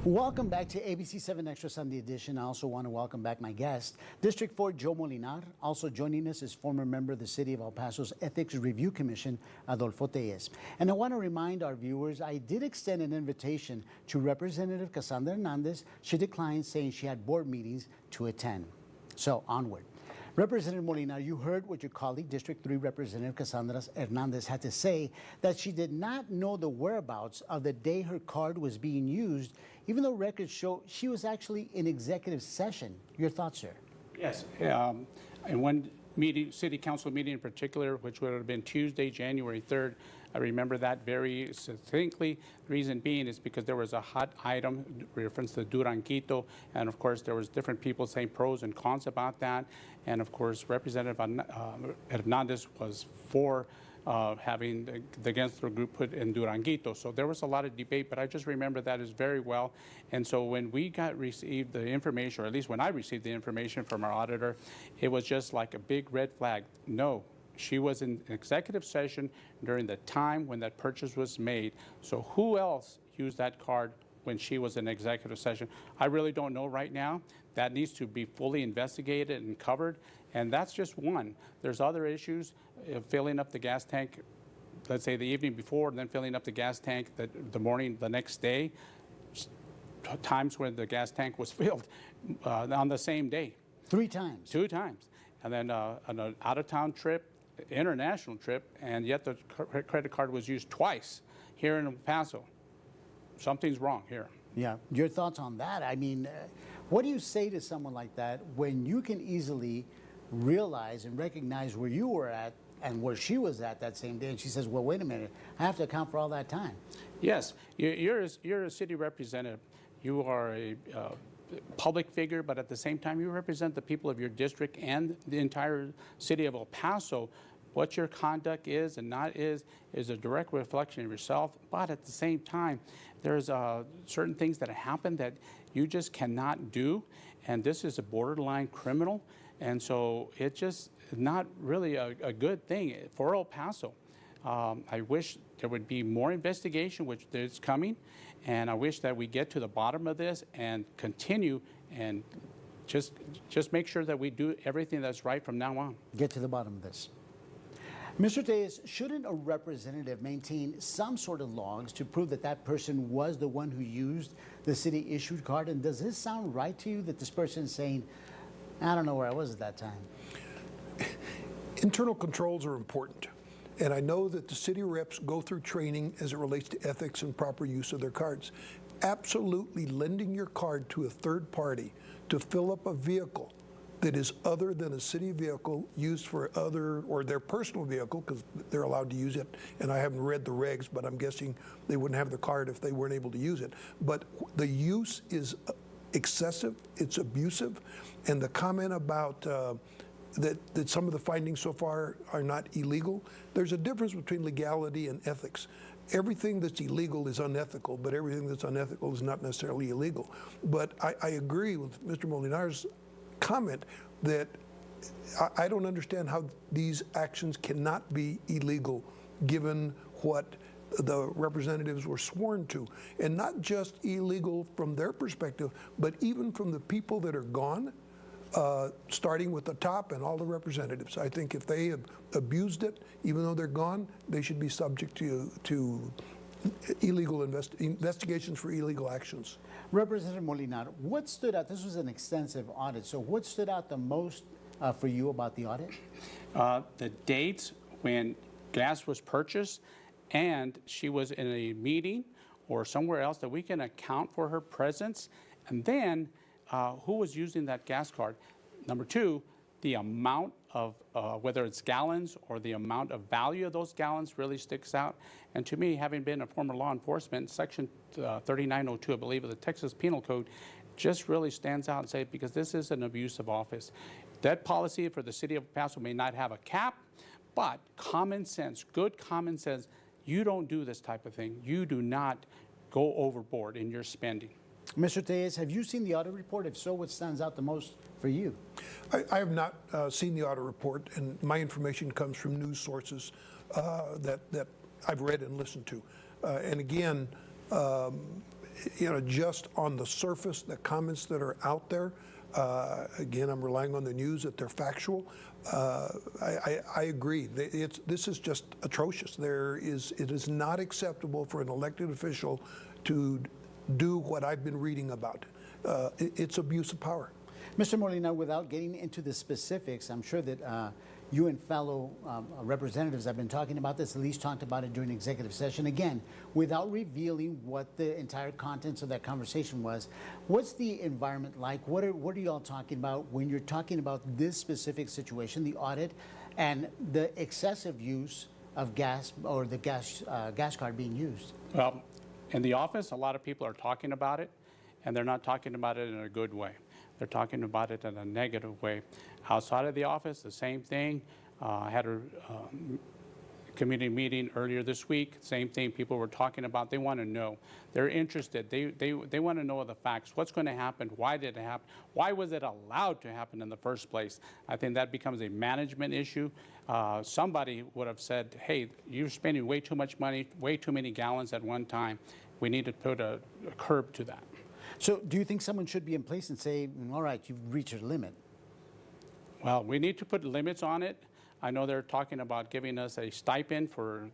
Welcome back to ABC-7 Extra Sunday Edition. I also want to welcome back my guest, District 4 Joe Molinar. Also joining us is former member of the City of El Paso's Ethics Review Commission, Adolfo Tellez. And I want to remind our viewers, I did extend an invitation to Representative Cassandra Hernandez. She declined, saying she had board meetings to attend. So onward. Representative Molina, you heard what your colleague, District 3 Representative Cassandra Hernandez, had to say, that she did not know the whereabouts of the day her card was being used, even though records show she was actually in executive session. Your thoughts, sir? Yes. And one meeting, city council meeting in particular, which would have been Tuesday, January 3rd, I remember that very succinctly. The reason being is because there was a hot item, reference to Duranguito, and of course there was different people saying pros and cons about that. And of course, Representative Hernandez was for having the Xtra group put in Duranguito. So there was a lot of debate, but I just remember that as very well. And so when we received the information, or at least when I received the information from our auditor, it was just like a big red flag. No, she was in executive session during the time when that purchase was made. So who else used that card when she was in executive session? I really don't know right now. That needs to be fully investigated and covered. And that's just one. There's other issues, filling up the gas tank, let's say the evening before, and then filling up the gas tank the next day. Times when the gas tank was filled on the same day. 3 times? 2 times. And then an out-of-town trip, international trip, and yet the credit card was used twice here in El Paso. Something's wrong here. Yeah, your thoughts on that? I mean, what do you say to someone like that when you can easily realize and recognize where you were at and where she was at that same day, and she says, well, wait a minute, I have to account for all that time? Yes, you're a city representative. You are a public figure, but at the same time, you represent the people of your district and the entire city of El Paso. What your conduct is and not is a direct reflection of yourself, but at the same time, there's certain things that happen that you just cannot do, and this is a borderline criminal, and so it's just not really a good thing for El Paso. I wish there would be more investigation, which is coming, and I wish that we get to the bottom of this and continue and just make sure that we do everything that's right from now on. Get to the bottom of this. Mr. Tellez, shouldn't a representative maintain some sort of logs to prove that that person was the one who used the city-issued card? And does this sound right to you, that this person is saying, I don't know where I was at that time? Internal controls are important. And I know that the city reps go through training as it relates to ethics and proper use of their cards. Absolutely lending your card to a third party to fill up a vehicle that is other than a city vehicle used for other, or their personal vehicle, because they're allowed to use it. And I haven't read the regs, but I'm guessing they wouldn't have the card if they weren't able to use it. But the use is excessive, it's abusive. And the comment about that some of the findings so far are not illegal. There's a difference between legality and ethics. Everything that's illegal is unethical, but everything that's unethical is not necessarily illegal. But I agree with Mr. Molinar's comment that I don't understand how these actions cannot be illegal given what the representatives were sworn to. And not just illegal from their perspective, but even from the people that are gone, starting with the top and all the representatives. I think if they have abused it, even though they're gone, they should be subject to illegal investigations for illegal actions. Representative Molinar, what stood out? This was an extensive audit, so what stood out the most for you about the audit? The dates when gas was purchased and she was in a meeting or somewhere else that we can account for her presence, and then who was using that gas card. Number 2, the amount of, whether it's gallons or the amount of value of those gallons really sticks out. And to me, having been a former law enforcement, Section 3902, I believe, of the Texas Penal Code, just really stands out and say, because this is an abuse of office. That policy for the city of El Paso may not have a cap, but common sense, good common sense, you don't do this type of thing. You do not go overboard in your spending. Mr. Tellez, have you seen the audit report? If so, what stands out the most for you? I have not seen the audit report, and my information comes from news sources that I've read and listened to. And again, just on the surface, the comments that are out there, again, I'm relying on the news that they're factual. I agree. This is just atrocious. It is not acceptable for an elected official to do what I've been reading about. It's abuse of power. Mr. Molina, without getting into the specifics, I'm sure that you and fellow representatives have been talking about this, at least talked about it during executive session. Again, without revealing what the entire contents of that conversation was, what's the environment like? What are y'all talking about when you're talking about this specific situation, the audit, and the excessive use of gas, or the gas card being used? Well, in the office, a lot of people are talking about it, and they're not talking about it in a good way. They're talking about it in a negative way. Outside of the office, the same thing. I had a community meeting earlier this week. Same thing. People were talking about. They want to know. They're interested. They want to know the facts. What's going to happen? Why did it happen? Why was it allowed to happen in the first place? I think that becomes a management issue. Somebody would have said, "Hey, you're spending way too much money, way too many gallons at one time. We need to put a curb to that." So do you think someone should be in place and say, all right, you've reached your limit? Well, we need to put limits on it. I know they're talking about giving us a stipend for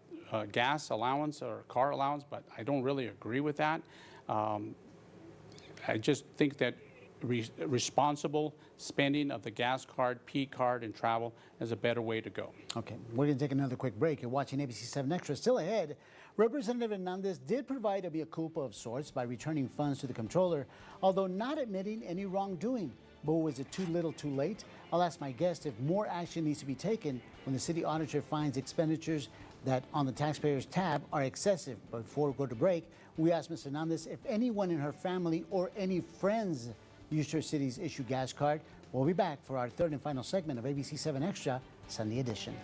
gas allowance or car allowance, but I don't really agree with that. I just think that responsible spending of the gas card, P card, and travel is a better way to go. Okay, we're going to take another quick break. You're watching ABC-7 Extra. Still ahead, Representative Hernandez did provide a mea culpa of sorts by returning funds to the comptroller, although not admitting any wrongdoing. But was it too little too late? I'll ask my guest if more action needs to be taken when the city auditor finds expenditures that on the taxpayers tab are excessive. But before we go to break, we asked Ms. Hernandez if anyone in her family or any friends used her city's issue gas card. We'll be back for our third and final segment of ABC-7 Extra, Sunday edition.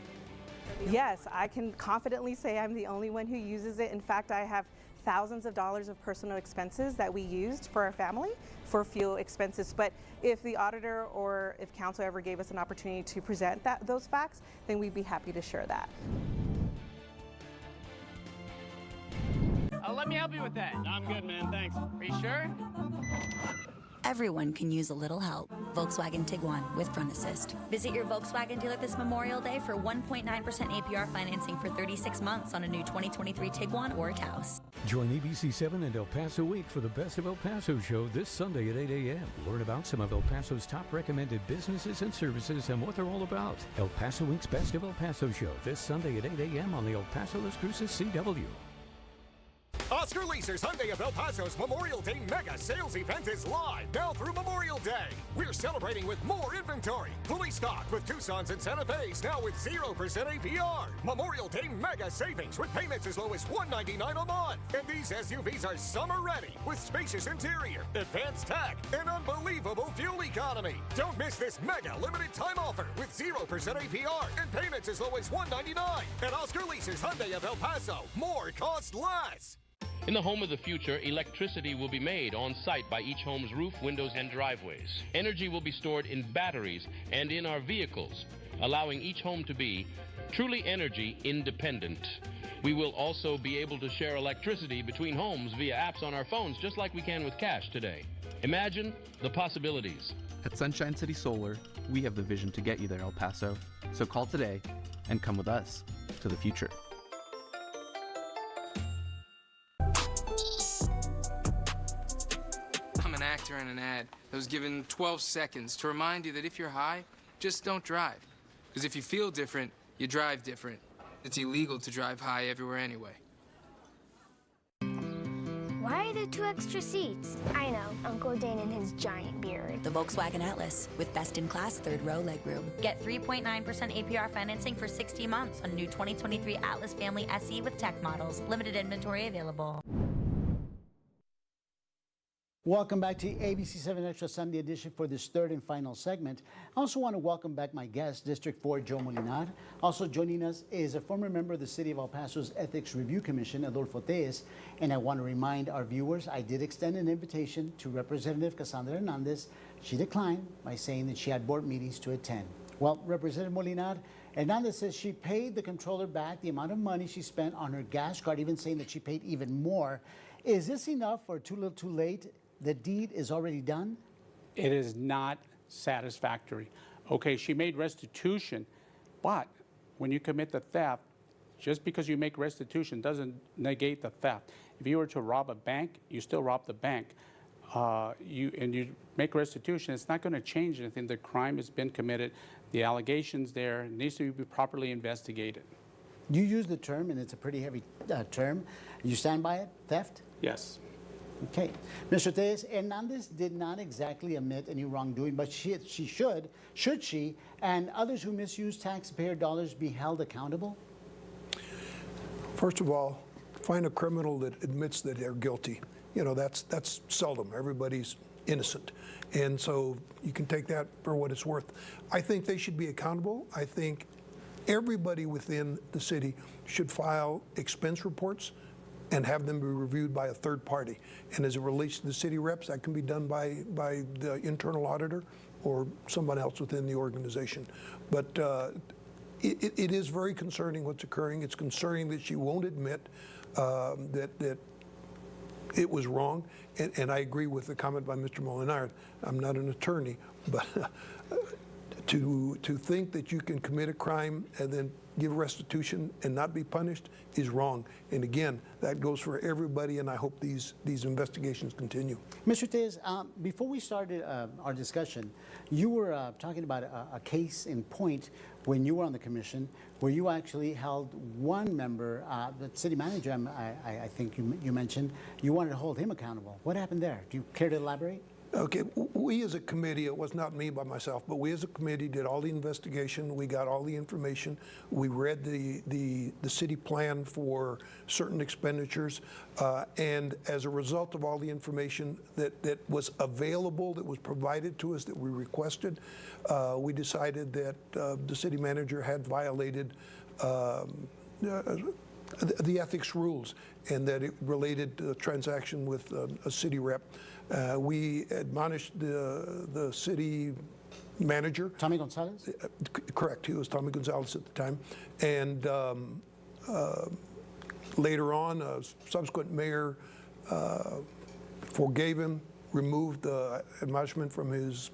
Yes, I can confidently say I'm the only one who uses it. In fact, I have thousands of dollars of personal expenses that we used for our family for fuel expenses. But if the auditor or if council ever gave us an opportunity to present those facts, then we'd be happy to share that. Let me help you with that. I'm good, man. Thanks. Are you sure? Everyone can use a little help. Volkswagen Tiguan with Front Assist. Visit your Volkswagen dealer this Memorial Day for 1.9% APR financing for 36 months on a new 2023 Tiguan or Taos. Join ABC-7 and El Paso Week for the Best of El Paso show this Sunday at 8 a.m. Learn about some of El Paso's top recommended businesses and services and what they're all about. El Paso Week's Best of El Paso show this Sunday at 8 a.m. on the El Paso Las Cruces CW. Oscar Leaser's Hyundai of El Paso's Memorial Day Mega Sales Event is live now through Memorial Day. We're celebrating with more inventory. Fully stocked with Tucson's and Santa Fe's now with 0% APR. Memorial Day Mega Savings with payments as low as $199 a month. And these SUVs are summer ready with spacious interior, advanced tech, and unbelievable fuel economy. Don't miss this mega limited time offer with 0% APR and payments as low as $199. At Oscar Leaser's Hyundai of El Paso, more cost less. In the home of the future, electricity will be made on site by each home's roof, windows, and driveways. Energy will be stored in batteries and in our vehicles, allowing each home to be truly energy independent. We will also be able to share electricity between homes via apps on our phones, just like we can with cash today. Imagine the possibilities. At Sunshine City Solar, we have the vision to get you there, El Paso. So call today and come with us to the future. I'm an actor in an ad that was given 12 seconds to remind you that if you're high, just don't drive. Because if you feel different, you drive different. It's illegal to drive high everywhere anyway. Why are there 2 extra seats? I know, Uncle Dane and his giant beard. The Volkswagen Atlas with best-in-class third-row legroom. Get 3.9% APR financing for 60 months on new 2023 Atlas Family SE with tech models. Limited inventory available. Welcome back to ABC-7 Extra Sunday edition for this third and final segment. I also want to welcome back my guest, District 4 Joe Molinar. Also joining us is a former member of the City of El Paso's Ethics Review Commission, Adolfo Tejes. And I want to remind our viewers, I did extend an invitation to Representative Cassandra Hernandez. She declined by saying that she had board meetings to attend. Well, Representative Molinar, Hernandez says she paid the comptroller back the amount of money she spent on her gas card, even saying that she paid even more. Is this enough or too little too late? The deed is already done? It is not satisfactory. Okay, she made restitution, but when you commit the theft, just because you make restitution doesn't negate the theft. If you were to rob a bank, you still rob the bank. You make restitution, it's not going to change anything. The crime has been committed. The allegations there needs to be properly investigated. You use the term, and it's a pretty heavy term. You stand by it? Theft? Yes. Okay. Mr. Tellez, Hernandez did not exactly admit any wrongdoing, but she should she, and others who misuse taxpayer dollars be held accountable? First of all, find a criminal that admits that they're guilty. You know, that's seldom. Everybody's innocent. And so you can take that for what it's worth. I think they should be accountable. I think everybody within the city should file expense reports and have them be reviewed by a third party. And as it relates to the city reps, that can be done by the internal auditor or someone else within the organization. But it is very concerning what's occurring. It's concerning that she won't admit that it was wrong. And I agree with the comment by Mr. Molinaro. I'm not an attorney, but to think that you can commit a crime and then give restitution and not be punished is wrong. And again, that goes for everybody, and I hope these investigations continue. Mr. Tellez, before we started our discussion, you were talking about a case in point when you were on the commission where you actually held one member, the city manager, I think you mentioned, you wanted to hold him accountable. What happened there? Do you care to elaborate? Okay, we as a committee, it was not me by myself, but we as a committee did all the investigation. We got all the information. We read the city plan for certain expenditures, and as a result of all the information that was available, that was provided to us, that we requested, we decided that the city manager had violated the ethics rules, and that it related to a transaction with a city rep. We admonished the city manager. Tommy Gonzalez? Correct. He was Tommy Gonzalez at the time. And later on, a subsequent mayor forgave him, removed the admonishment from his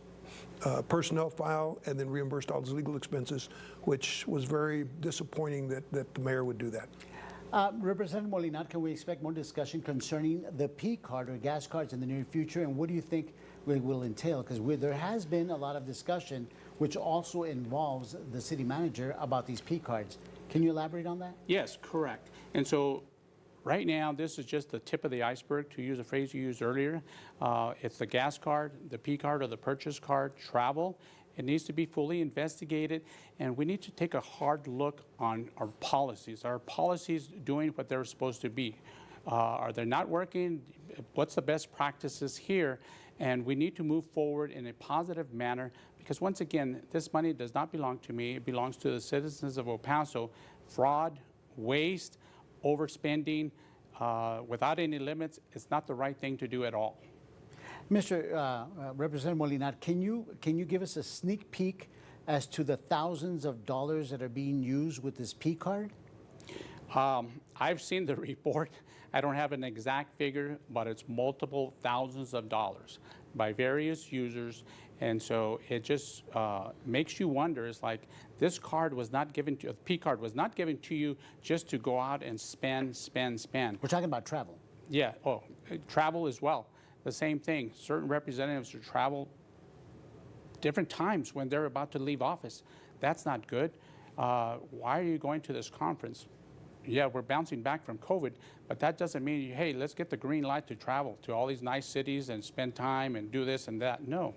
personnel file, and then reimbursed all his legal expenses, which was very disappointing that the mayor would do that. Representative Molinar, can we expect more discussion concerning the P card or gas cards in the near future, and what do you think it will entail? Because there has been a lot of discussion, which also involves the city manager, about these P cards. Can you elaborate on that? Yes, correct. And so right now, this is just the tip of the iceberg, to use a phrase you used earlier. It's the gas card, the P card or the purchase card, travel. It needs to be fully investigated, and we need to take a hard look on our policies. Are policies doing what they're supposed to be? Are they not working? What's the best practices here? And we need to move forward in a positive manner, because once again, this money does not belong to me. It belongs to the citizens of El Paso. Fraud, waste, overspending, without any limits, it's not the right thing to do at all. Mr. Representative Molinar, can you give us a sneak peek as to the thousands of dollars that are being used with this P card? I've seen the report. I don't have an exact figure, but it's multiple thousands of dollars by various users. And so it just makes you wonder. It's like this card was not given to, the P card was not given to you just to go out and spend. We're talking about travel. Yeah, travel as well. The same thing. Certain representatives who travel different times when they're about to leave office. That's not good. Why are you going to this conference? Yeah, we're bouncing back from COVID, but that doesn't mean, hey, let's get the green light to travel to all these nice cities and spend time and do this and that. No.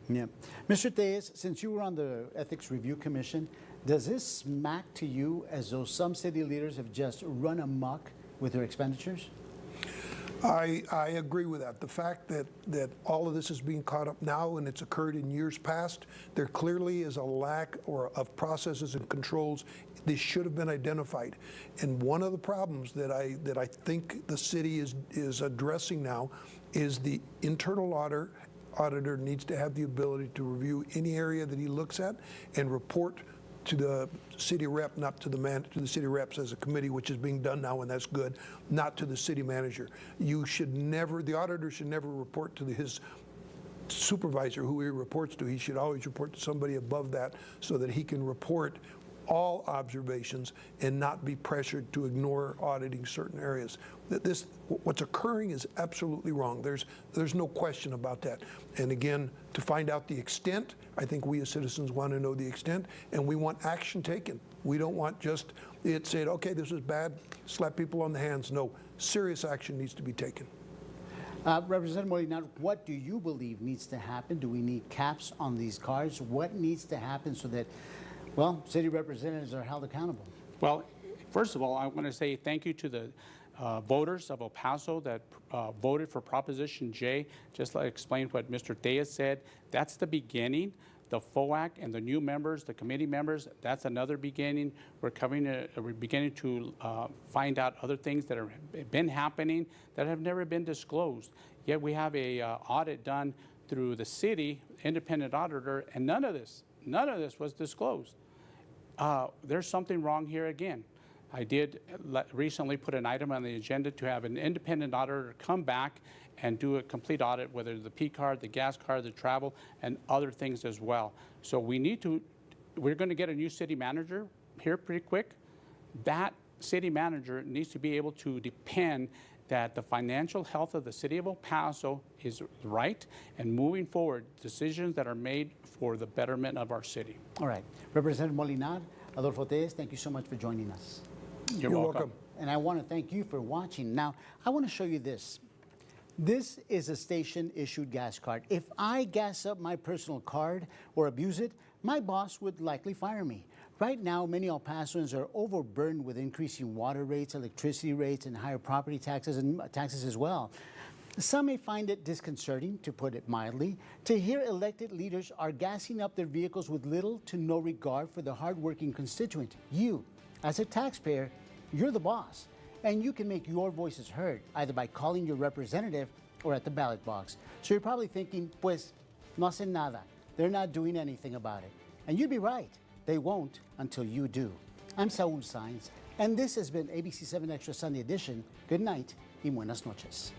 Yeah. Mr. Tellez, since you were on the Ethics Review Commission, does this smack to you as though some city leaders have just run amok with their expenditures? I agree with that. The fact that all of this is being caught up now and it's occurred in years past, there clearly is a lack of processes and controls. This should have been identified. And one of the problems that I think the city is addressing now is the internal auditor needs to have the ability to review any area that he looks at and report to the city rep, not to the city reps as a committee, which is being done now, and that's good, not to the city manager. You should never, the auditor should never report to his supervisor who he reports to. He should always report to somebody above that so that he can report all observations and not be pressured to ignore auditing certain areas. What's occurring is absolutely wrong. There's no question about that. And again, to find out the extent, I think we as citizens want to know the extent, and we want action taken. We don't want just it said, okay, this is bad, slap people on the hands. No, serious action needs to be taken. Representative Molina, what do you believe needs to happen? Do we need caps on these cards? What needs to happen so that, well, city representatives are held accountable? Well, first of all, I want to say thank you to the voters of El Paso that voted for Proposition J. Just like explain what Mr. Diaz said, that's the beginning. The FOAC and the new members, the committee members, that's another beginning. We're beginning to find out other things that have been happening that have never been disclosed. Yet we have a audit done through the city, independent auditor, and none of this was disclosed. There's something wrong here again. I did recently put an item on the agenda to have an independent auditor come back and do a complete audit, whether the P card, the gas card, the travel, and other things as well. So we're going to get a new city manager here pretty quick. That city manager needs to be able to depend that the financial health of the city of El Paso is right, and moving forward, decisions that are made for the betterment of our city. All right. Representative Molinar, Adolfo Tellez, thank you so much for joining us. You're welcome. And I want to thank you for watching. Now, I want to show you this. This is a station-issued gas card. If I gas up my personal card or abuse it, my boss would likely fire me. Right now, many El Pasoans are overburdened with increasing water rates, electricity rates, and higher property taxes and taxes as well. Some may find it disconcerting, to put it mildly, to hear elected leaders are gassing up their vehicles with little to no regard for the hardworking constituent. You, as a taxpayer, you're the boss, and you can make your voices heard, either by calling your representative or at the ballot box. So you're probably thinking, pues, no hacen nada. They're not doing anything about it. And you'd be right. They won't until you do. I'm Saul Sainz, and this has been ABC-7 Extra Sunday Edition. Good night y buenas noches.